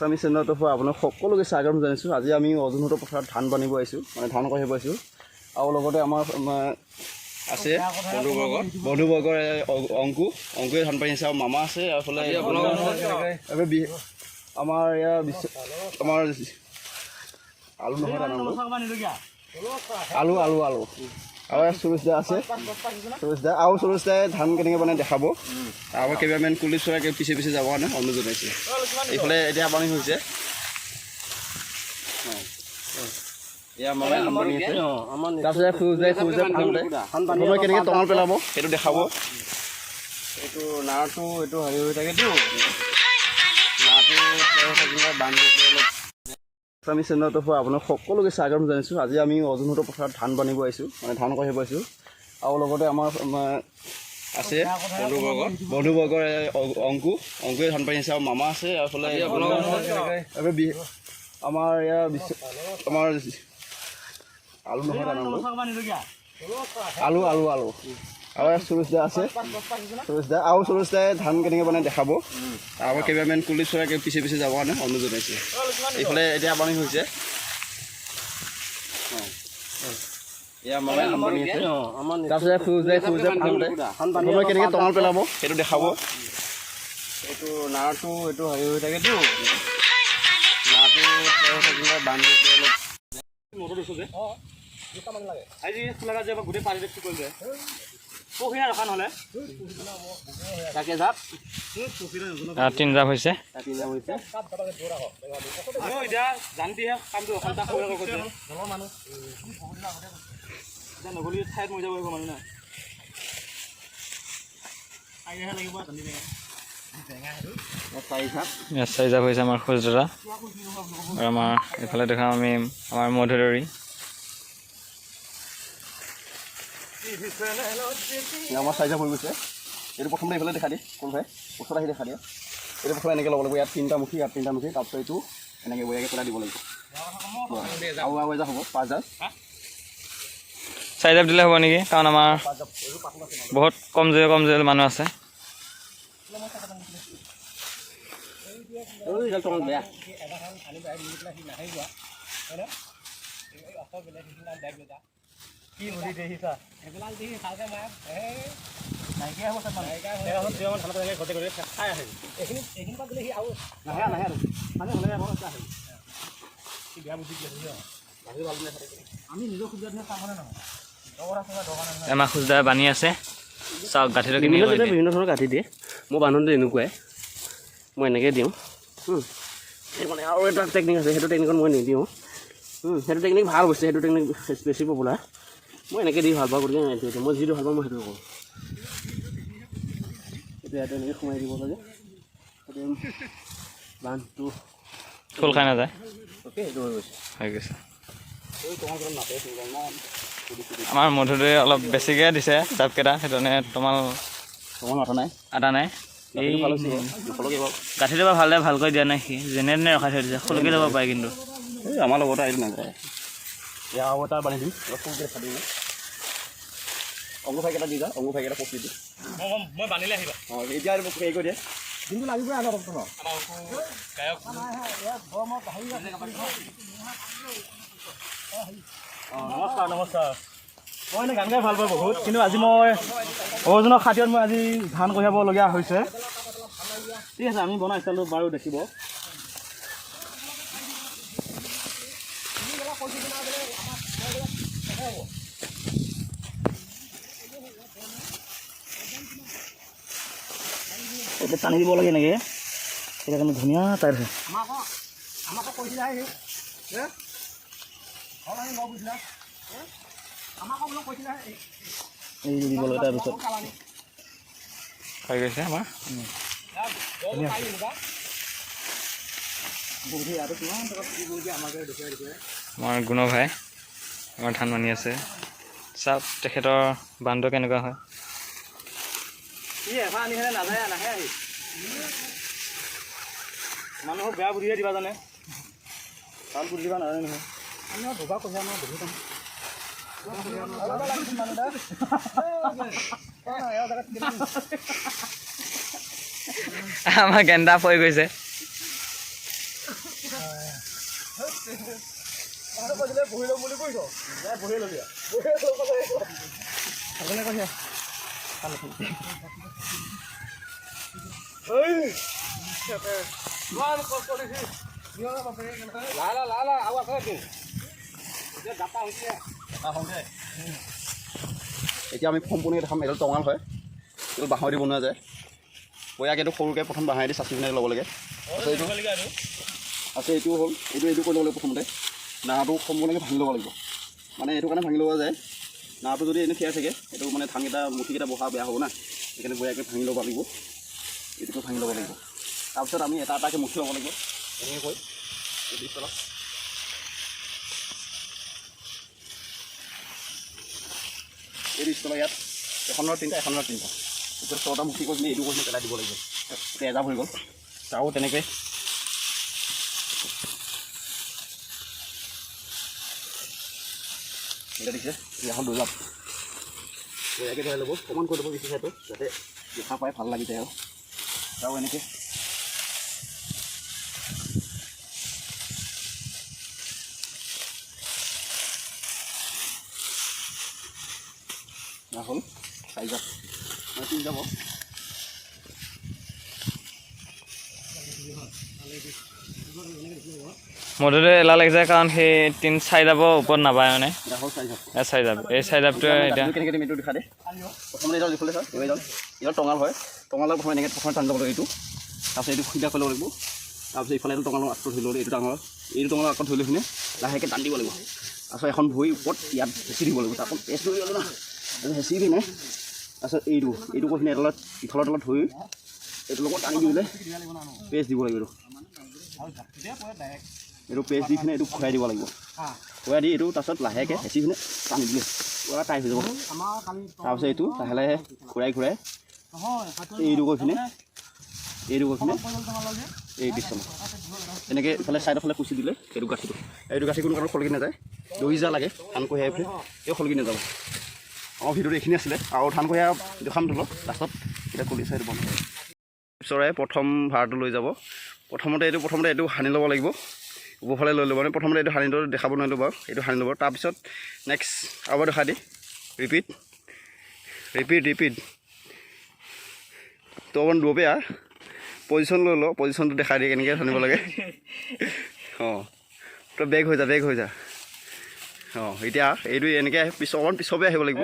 আমি চেনেলটো আপোনাক সকলোকে স্বাগতম জানিছোঁ। আজি আমি অজুনহঁতৰ পথাৰত ধান বানিব আহিছোঁ, মানে ধান কঢ়িব আহিছোঁ। আৰু লগতে আমাৰ আছে বন্ধুবৰ্গৰ অংকুৱে ধান পানী আছে, আৰু মামা আছে। এইফালে আমাৰ ইয়াৰ আমাৰ আলু নহয় আলু আলু আলু আৰু সুৰেশ দা আছে। সুৰেশ দাই ধান কেনেকৈ বনাই দেখাব। আমাৰ কেমেৰামেন কুলদীপ চৰাইকে পিছে পিছে যাব কাৰণে অনুৰোধ জনাইছে। এইফালে এতিয়া পানী হৈছে। তাৰপিছত কেনেকৈ টঙাল পেলাব সেইটো দেখাব। এইটো নাৰটো এইটো হেৰি হৈ থাকেতো, নাৰটো থাকিলে বান্ধি আমি চেনেলটো আপোনাক সকলোকে স্বাগতম জানিছোঁ। আজি আমি অজুনহঁতৰ পথাৰত ধান বানিব আহিছোঁ, মানে ধান কঢ়িব আহিছোঁ। আৰু লগতে আমাৰ আছে বন্ধুবৰ্গৰ অংকুৱে ধান পানী আছে, আৰু মামা আছে। এইফালে আমাৰ ইয়াৰ আমাৰ আলু নহয় আলু আলু আলু আৰু সুৰেশ দা আছে। সুৰেশ দাই ধান কেনেকৈ বনাই দেখাব। আমাৰ কেমেৰামেন কুলদীপ চৰাইকে পিছে পিছে যাব কাৰণে অনুৰোধ জনাইছে। এইফালে এতিয়া পানী হৈছে। তাৰপিছত কেনেকৈ টঙাল পেলাব সেইটো দেখাব। এইটো নাৰটো এইটো হেৰি হৈ থাকেতো, নাৰটো থাকিলে বান্ধি মটৰ দিছোঁ যে আজি খোলা যে গোটেই পানী দেখি কৰিলে পখিলা ৰখা নহ'লে তাকে জাপ তিন জাপ হৈছে। এতিয়া জানিহে কামটো অসন্তা মানুহ এতিয়া নগলি ঠাইত মই যাব মানুহ না লাগিব। চাৰি জাপ হৈছে আমাৰ খোজদৰা, আৰু আমাৰ এইফালে দেখাম আমি আমাৰ মধুদৰী। আমাৰ চাৰি জাপ হৈ গৈছে। এইটো প্ৰথমতে এইফালে দেখা দিয়ে কোন ভাই ওচৰত আহি দেখা দিয়ে। এইটো প্ৰথমে এনেকৈ ল'ব লাগিব। ইয়াত তিনিটা মুখি, ইয়াত তিনিটা মুখি, তাৰপিছত এইটো এনেকৈ বঢ়িয়াকৈ পেলাই দিব লাগিব। আৰু এজাপ হ'ব 5 জাপ। 4 জাপ দিলে হ'ব নেকি, কাৰণ আমাৰ বহুত কমজোৰি মানুহ আছে। এমাহ খোজদাৰ বানি আছে। চাওক গাঁঠিটো বিভিন্ন ধৰণৰ গাঁঠি দিয়ে। মই বান্ধোতে এনেকুৱাই মই এনেকৈ দিওঁ। মানে আৰু এটা টেকনিক আছে, সেইটো টেকনিকত মই নিদিওঁ। সেইটো টেকনিক ভাল হৈছে, সেইটো টেকনিক বেছি পপুলাৰ। মই এনেকৈ দি ভাল পাওঁ, গতিকে মই যিটো ভাল পাওঁ মই সেইটো কৰোঁ। এইটো ইয়াতে এনেকৈ সোমাই দিব লাগে, বান্ধটো খোল খাই নাযায়। অ'কে, এইটো হৈ গৈছে। আমাৰ মধুদৈ অলপ বেছিকৈ দিছে জাপকেইটা, সেইটো কাৰণে তোমাৰ আটা নাই। এই গাঁঠিটো বাৰু ভালকৈ দিয়া নাই, সি যেনে তেনে ৰখাই থৈ দিছে। খোলকৈ যাব পাৰে কিন্তু এই আমাৰ লগতে আহিলে নাযায়। ইয়াৰ আৰু এটা বান্ধি দিম, ফুলকৈ খাই দিম। অংগু ভাইকেইটা দি যা, অংগু ভাইকেইটা পচি দিম। মই বান্ধিলে আহিবা। এতিয়া হেৰি কৰি দিয়ে দিনটো লাগিবই। আমাৰ নমস্কাৰ নমস্কাৰ। মই এনেই গান গাই ভাল পাওঁ বহুত, কিন্তু আজি মই অজুনৰ খাতিৰত মই আজি ধান কঢ়িয়াবলগীয়া হৈছে। ঠিক আছে, আমি বনাই ষ্টাইলটো বাৰু দেখিব। এতিয়া টানি দিব লাগে এনেকৈ, এতিয়া কাৰণে ধুনীয়া টাইট হয়। এই দিব লাগে, তাৰপিছত হৈ গৈছে আমাৰ আমাৰ গুণ ভাই আমাৰ ধান মানি আছে। চাওক তেখেতৰ বান্ধটো কেনেকুৱা হয় মানুহক বেয়া বুদ্ধিয়ে দিবা জানে ভাল বুদ্ধি দিবা নাজানে নহয় আমাৰ গেন্দা পৰি গৈছে এতিয়া আমি সম্পূৰ্ণকৈ দেখাম এইডাল টঙাল হয় এইটো বাঁহৰ দি বনোৱা যায় বয়াক এইটো সৰুকৈ প্ৰথম বাঁহেদি চাচি পিনে ল'ব লাগে এইটোও হ'ল এইটো কৰি ল'ব লাগিব প্ৰথমতে নাহটো সম্পূৰ্ণকৈ ভাঙি ল'ব লাগিব মানে এইটো কাৰণে ভাঙি লোৱা যায় নাহটো যদি এনে থিয়াই থাকে এইটো মানে ধানকেইটা মুঠিকেইটা বহা বেয়া হ'ব না সেইকাৰণে বয়াকৈ ভাঙি ল'ব লাগিব এইটোকে ভাঙি ল'ব লাগিব তাৰপিছত আমি এটা এটাকৈ মুঠি ল'ব লাগিব এনেকৈ কৈ এইটো ষ্টলৰ ইয়াত এখনৰ তিনিটা এতিয়া 6টা মুঠি কৰি পিনে এইটো কৰি পেলাই দিব লাগিব এজাপ হৈ গ'ল তাৰো তেনেকৈ এটা দেখিছে এখন 2 জাপ বয়াকৈ ধৰাই ল'ব অকণমান কৰি ল'ব বেছি ঠাইটো যাতে দেখা পাই ভাল লাগি যায় আৰু তাৰো এনেকৈ হ'ল 4 জাপ 3 যাব মধুতে এলাহ লাগি যায় কাৰণ সেই 3-4 জাপৰ ওপৰত নাপায় মানে 4 জাপ এই 4 জাপটো এতিয়া কেনেকৈ তুমি এইটো দেখা দে প্ৰথমতে এইডাল দেখিলে ছাৰ এইডাল টঙাল হয় টঙালৰ প্ৰথমে এনেকৈ প্ৰথমে টানি ল'ব লাগিব এইটো তাৰপিছত এইটো খুন্দা কৰি ল'ব লাগিব তাৰপিছত ইফালে এইটো টঙালৰ আগটো ধৰি ল'ব এইটো ডাঙৰ এইটো টঙালৰ আগত ধৰি লৈ পিনে লাহেকৈ টানি দিব লাগিব তাৰপিছত এখন ভৰি ওপৰত ইয়াত হেঁচি দিব লাগিব তাৰপৰা পেষ্ট ধৰি ল'লোঁ না তাৰপিছত হেঁচি পিনে তাৰপিছত এইটো কৰি পিনে এডালত ইফালৰ তলত ধৰি এইটো লগত টানি দিবলৈ পেষ্ট দিব লাগিব এইটো পেষ্ট দি পিনে এইটো খুৱাই দিব লাগিব খুৱাই দি এইটো তাৰপিছত লাহেকৈ হেঁচি পিনে টানি দিলে পুৰা টাইট হৈ যাব তাৰপিছত এইটো লাহে লাহে ঘূৰাই এইটো কৰি পিনে এই ডিচন এনেকৈ ইফালে ছাইডৰ ফালে কুচি দিলে এইটো গাঁঠি কোনো কাৰণে খলকি নাযায় দহি যা লাগে ধান কঢ়িয়াই পিনে এই খলকি নাযাব আমাৰ ভিডিঅ'টো এইখিনি আছিলে আৰু ধান কঢ়িয়া দেখাম তলত লাষ্টত এতিয়া কলি চাইড বন্ধ পিছৰে প্ৰথম ভাৰটো লৈ যাব প্ৰথমতে এইটো সানি ল'ব লাগিব ওপৰফালে লৈ ল'ব মানে প্ৰথমতে এইটো সানি দেখাব নোৱাৰিলোঁ বাৰু এইটো সানি ল'ব তাৰপিছত নেক্সট আৰু দেখা দি ৰিপিট তো অকণ দূৰপে পজিশ্যন লৈ ল পজিশ্যনটো দেখাই দিয়ে কেনেকৈ সানিব লাগে অঁ তই বেগ হৈ যা এতিয়া এইটো এনেকৈ অকণ পিছপে আহিব লাগিব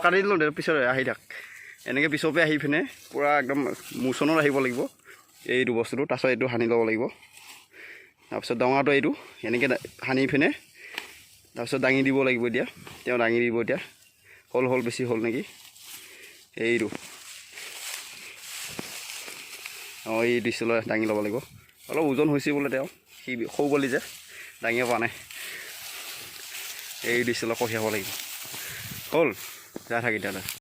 কাটি দিলোঁ দে পিছতে আহি থাক এনেকৈ পিছপে আহি পিনে পূৰা একদম মোচনত আহিব লাগিব এইটো বস্তুটো তাৰপিছত এইটো সানি ল'ব লাগিব তাৰপিছত ডঙাটো এইটো এনেকৈ সানি পিনে তাৰপিছত দাঙি দিব লাগিব এতিয়া তেওঁ দাঙি দিব এতিয়া হ'ল বেছি হ'ল নেকি এইটো এই ডিচলৈ দাঙি ল'ব লাগিব অলপ ওজন হৈছে বোলে তেওঁ সি সৰু বুলি যে দাঙিব পৰা নাই এই ডিচলৈ কঢ়িয়াব লাগিব হ'ল যাই থাকি তেতিয়াহ'লে